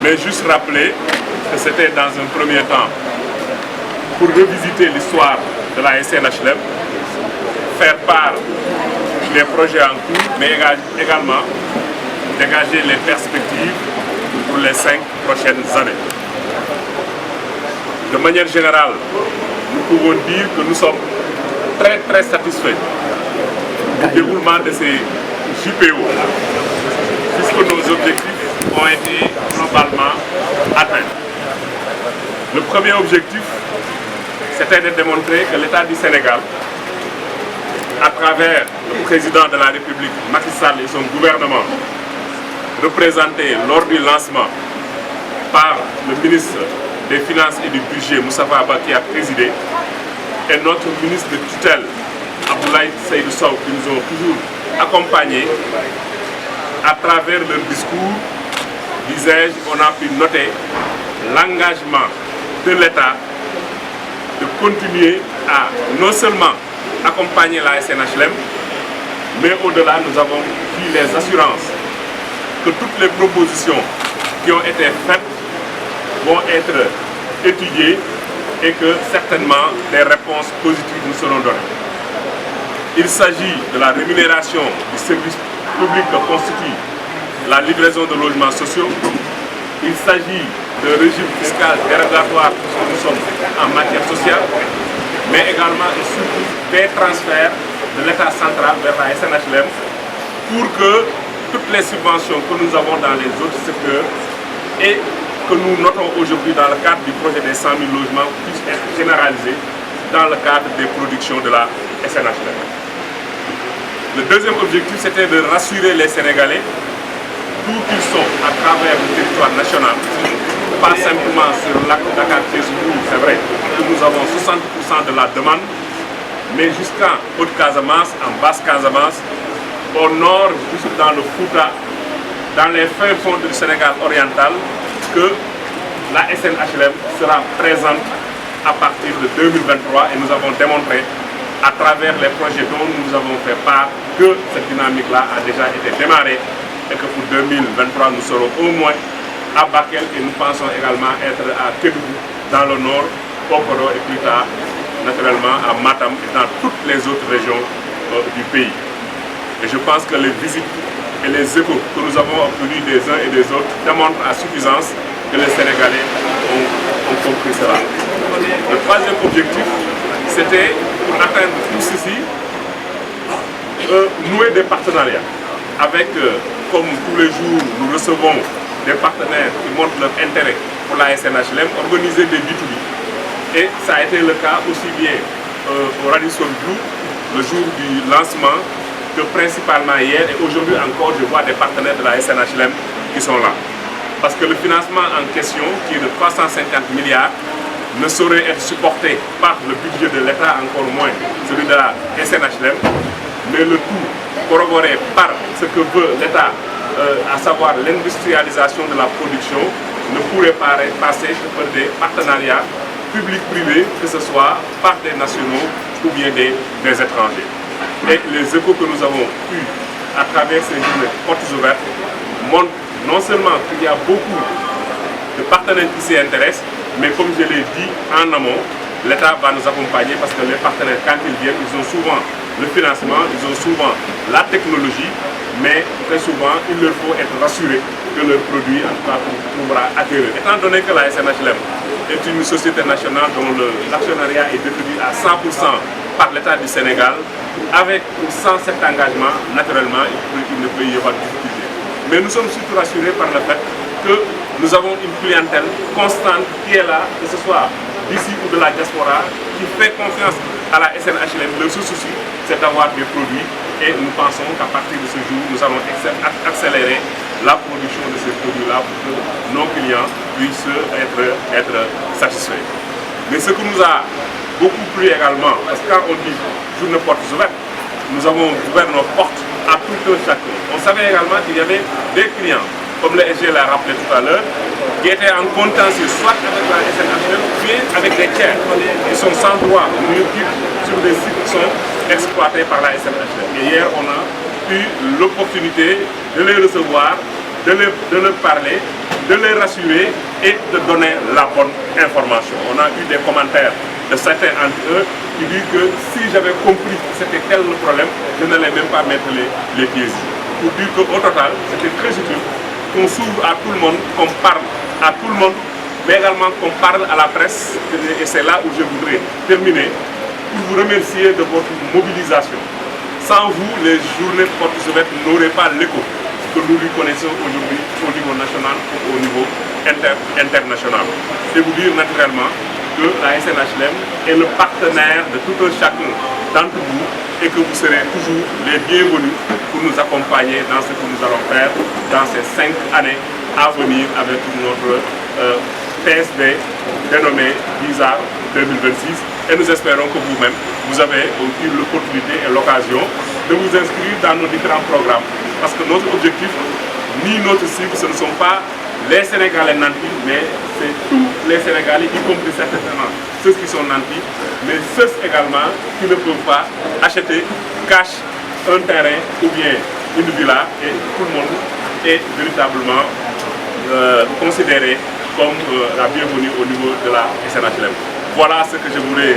Mais juste rappeler que c'était dans un premier temps pour revisiter l'histoire de la SNHLM, faire part des projets en cours, mais également dégager les perspectives pour les 5 prochaines années. De manière générale, nous pouvons dire que nous sommes très satisfaits du déroulement de ces JPO, puisque nos objectifs ont été globalement atteints. Le premier objectif, c'était de démontrer que l'État du Sénégal, à travers le président de la République, Macky Sall et son gouvernement, représenté lors du lancement par le ministre des Finances et du Budget, Moustapha Ba, qui a présidé, et notre ministre de tutelle, Abdoulaye Seydou Sow, qui nous ont toujours accompagnés. À travers leur discours, disais-je, on a pu noter l'engagement de l'État de continuer à non seulement accompagner la SNHLM, mais au-delà, nous avons pris les assurances que toutes les propositions qui ont été faites vont être étudiées et que certainement des réponses positives nous seront données. Il s'agit de la rémunération du service public que constitue la livraison de logements sociaux. Il s'agit d'un régime fiscal dérogatoire puisque nous sommes en matière sociale, mais également et surtout des transferts de l'État central vers la SNHLM pour que toutes les subventions que nous avons dans les autres secteurs et que nous notons aujourd'hui dans le cadre du projet des 100 000 logements puissent être généralisées dans le cadre des productions de la SNHLM. Le deuxième objectif, c'était de rassurer les Sénégalais, d'où qu'ils sont à travers le territoire national, pas simplement sur le lac Dakar-Kézougou, c'est vrai que nous avons 60% de la demande, mais jusqu'en Haute-Casamance, en Basse-Casamance, au nord, jusque dans le Fouta, dans les fins fonds du Sénégal oriental, que la SNHLM sera présente à partir de 2023 et nous avons démontré à travers les projets dont nous avons fait part que cette dynamique-là a déjà été démarrée et que pour 2023 nous serons au moins à Bakel et nous pensons également être à Kédougou dans le nord, Pokoro et plus tard naturellement à Matam et dans toutes les autres régions du pays. Et je pense que les visites et les échos que nous avons obtenus des uns et des autres démontrent à suffisance que les Sénégalais ont compris cela. Le troisième objectif, c'était pour atteindre tout ceci, nouer des partenariats avec, comme tous les jours, nous recevons des partenaires qui montrent leur intérêt pour la SNHLM, organiser des B2B. Et ça a été le cas aussi bien au Radisson Blu, le jour du lancement, que principalement hier et aujourd'hui encore, je vois des partenaires de la SNHLM qui sont là. Parce que le financement en question, qui est de 350 milliards, ne saurait être supporté par le budget de l'État, encore moins celui de la SNHLM, mais le tout corroboré par ce que veut l'État, à savoir l'industrialisation de la production, ne pourrait pas passer par des partenariats publics-privés, que ce soit par des nationaux ou bien des étrangers. Et les échos que nous avons eus à travers ces journées portes ouvertes montrent non seulement qu'il y a beaucoup de partenaires qui s'y intéressent, mais comme je l'ai dit en amont, l'État va nous accompagner parce que les partenaires, quand ils viennent, ils ont souvent le financement, ils ont souvent la technologie, mais très souvent, il leur faut être rassurés que leur produit, en tout cas, pourra acquérir. Étant donné que la SNHLM est une société nationale dont l'actionnariat est détenu à 100% par l'État du Sénégal, avec ou sans cet engagement, naturellement, il ne peut y avoir de difficulté. Mais nous sommes surtout rassurés par le fait que nous avons une clientèle constante qui est là, que ce soit d'ici ou de la diaspora, qui fait confiance à la SNHLM. Le souci, c'est d'avoir des produits et nous pensons qu'à partir de ce jour, nous allons accélérer la production de ces produits-là pour que nos clients puissent être satisfaits. Mais ce qui nous a beaucoup plu également, parce que quand on dit journée portes ouvertes, nous avons ouvert nos portes à tout un chacun. On savait également qu'il y avait des clients, comme le SG l'a rappelé tout à l'heure, qui étaient en contentieux soit avec la SNHLM ou bien avec des tiers. Ils sont sans droit sur des sites qui sont exploités par la SNHLM. Et hier, on a eu l'opportunité de les recevoir, de leur parler de les rassurer et de donner la bonne information. On a eu des commentaires de certains entre eux qui disent que si j'avais compris que c'était tel le problème, je n'allais même pas mettre les pieds ici. Pour dire qu'au total, c'était très utile qu'on s'ouvre à tout le monde, qu'on parle à tout le monde, mais également qu'on parle à la presse. Et c'est là où je voudrais terminer pour vous remercier de votre mobilisation. Sans vous, les journées portes ouvertes n'auraient pas l'écho que nous lui connaissons aujourd'hui au niveau national ou au niveau international. C'est vous dire naturellement que la SNHLM est le partenaire de tout un chacun d'entre vous et que vous serez toujours les bienvenus pour nous accompagner dans ce que nous allons faire dans ces 5 années à venir avec notre PSB dénommé Visa 2026. Et nous espérons que vous-même, vous avez eu l'opportunité et l'occasion de vous inscrire dans nos différents programmes. Parce que notre objectif, ni notre cible, ce ne sont pas les Sénégalais nantis, mais c'est tous les Sénégalais, y compris certainement ceux qui sont nantis, mais ceux également qui ne peuvent pas acheter cash un terrain ou bien une villa, et tout le monde est véritablement considéré comme la bienvenue au niveau de la SNHLM. Voilà ce que je voulais